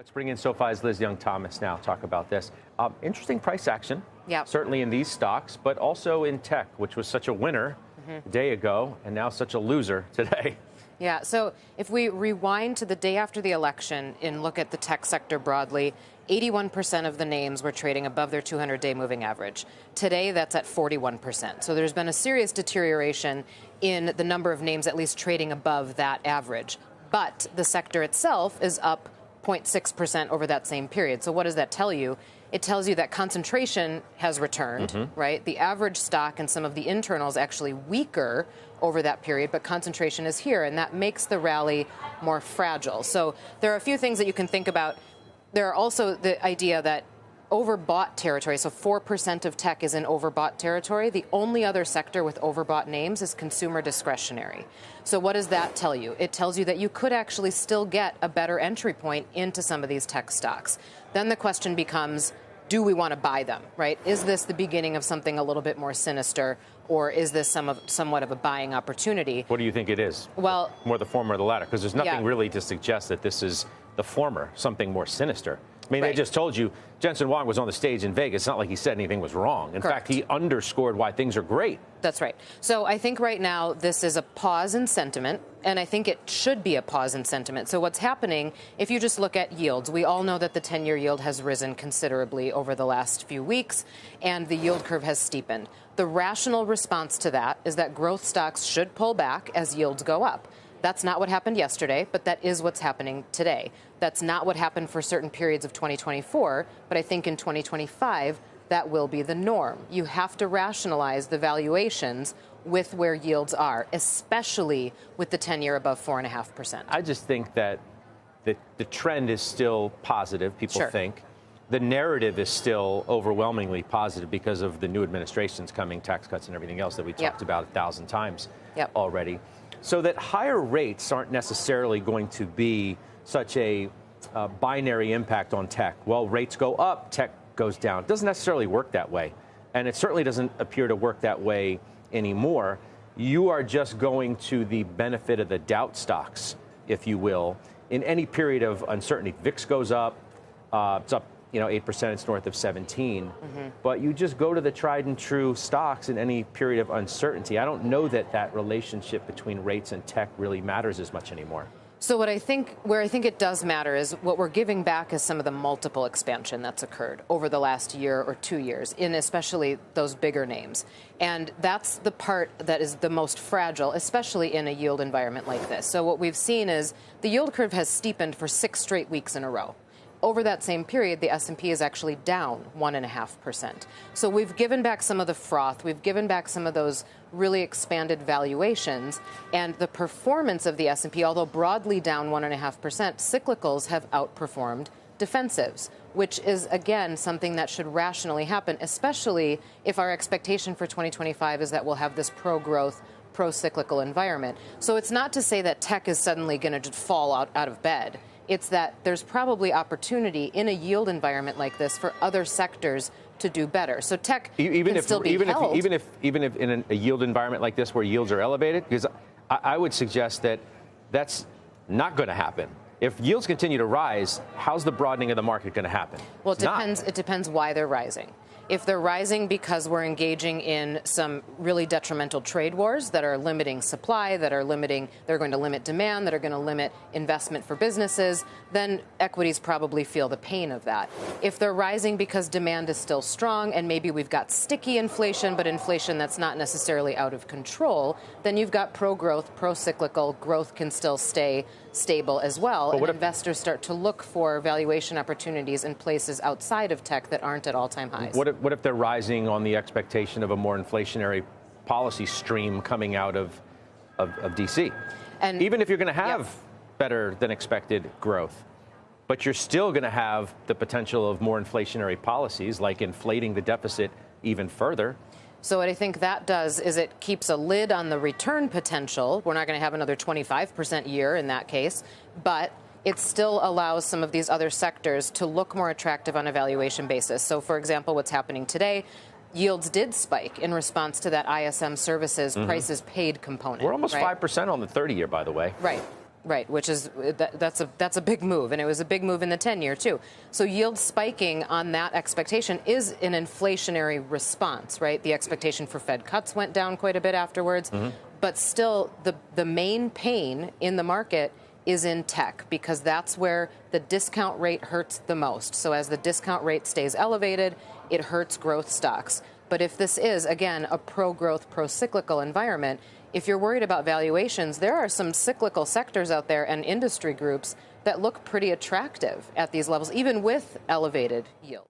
Let's bring in SoFi's Liz Young-Thomas now, talk about this. Interesting price action, yep. Certainly in these stocks, but also in tech, which was such a winner a day ago and now such a loser today. Yeah, so if we rewind to the day after the election and look at the tech sector broadly, 81% of the names were trading above their 200-day moving average. Today, that's at 41%. So there's been a serious deterioration in the number of names at least trading above that average. But the sector itself is up 0.6% over that same period. So what does that tell you? It tells you that concentration has returned, right? The average stock and some of the internals actually weaker over that period, but concentration is here, and that makes the rally more fragile. So there are a few things that you can think about. There are also the idea that overbought territory, so 4% of tech is in overbought territory. The only other sector with overbought names is consumer discretionary. So what does that tell you? It tells you that you could actually still get a better entry point into some of these tech stocks. Then the question becomes, do we want to buy them, right? Is this the beginning of something a little bit more sinister, or is this somewhat of a buying opportunity? What do you think it is? Well, more the former or the latter? Because there's nothing really to suggest that this is the former, something more sinister. I mean, They just told you Jensen Huang was on the stage in Vegas. It's not like he said anything was wrong. In fact, he underscored why things are great. That's right. So I think right now this is a pause in sentiment, and I think it should be a pause in sentiment. So what's happening, if you just look at yields, we all know that the 10-year yield has risen considerably over the last few weeks, and the yield curve has steepened. The rational response to that is that growth stocks should pull back as yields go up. That's not what happened yesterday, but that is what's happening today. That's not what happened for certain periods of 2024, but I think in 2025, that will be the norm. You have to rationalize the valuations with where yields are, especially with the 10-year above 4.5%. I just think that the trend is still positive, people think. The narrative is still overwhelmingly positive because of the new administrations coming, tax cuts and everything else that we talked about 1,000 times already. So that higher rates aren't necessarily going to be such a binary impact on tech. Well, rates go up, tech goes down. It doesn't necessarily work that way. And it certainly doesn't appear to work that way anymore. You are just going to the benefit of the doubt stocks, if you will, in any period of uncertainty. VIX goes up, it's up 8%, it's north of 17. But you just go to the tried and true stocks in any period of uncertainty. I don't know that that relationship between rates and tech really matters as much anymore. So where I think it does matter is what we're giving back is some of the multiple expansion that's occurred over the last year or 2 years, in especially those bigger names. And that's the part that is the most fragile, especially in a yield environment like this. So what we've seen is the yield curve has steepened for 6 straight weeks in a row. Over that same period, the S&P is actually down 1.5%. So we've given back some of the froth. We've given back some of those really expanded valuations. And the performance of the S&P, although broadly down 1.5%, cyclicals have outperformed defensives, which is, again, something that should rationally happen, especially if our expectation for 2025 is that we'll have this pro-growth, pro-cyclical environment. So it's not to say that tech is suddenly going to just fall out of bed. It's that there's probably opportunity in a yield environment like this for other sectors to do better. So tech can still be held. Even if in a yield environment like this where yields are elevated, because I would suggest that that's not going to happen. If yields continue to rise, how's the broadening of the market going to happen? Well, it depends why they're rising. If they're rising because we're engaging in some really detrimental trade wars that are limiting supply, they're going to limit demand, that are going to limit investment for businesses, then equities probably feel the pain of that. If they're rising because demand is still strong and maybe we've got sticky inflation, but inflation that's not necessarily out of control, then you've got pro-growth, pro-cyclical. Growth can still stay stable as well. And investors start to look for valuation opportunities in places outside of tech that aren't at all-time highs. What if they're rising on the expectation of a more inflationary policy stream coming out of D.C.? And even if you're going to have better than expected growth, but you're still going to have the potential of more inflationary policies like inflating the deficit even further. So what I think that does is it keeps a lid on the return potential. We're not going to have another 25% year in that case, but it still allows some of these other sectors to look more attractive on a valuation basis. So, for example, what's happening today, yields did spike in response to that ISM services prices paid component. We're almost 5% on the 30-year, by the way. Right. Right, which is that's a big move, and it was a big move in the 10-year too. So yield spiking on that expectation is an inflationary response, right? The expectation for Fed cuts went down quite a bit afterwards, but still the main pain in the market is in tech, because that's where the discount rate hurts the most. So as the discount rate stays elevated, it hurts growth stocks. But if this is, again, a pro-growth, pro-cyclical environment, if you're worried about valuations, there are some cyclical sectors out there and industry groups that look pretty attractive at these levels, even with elevated yield.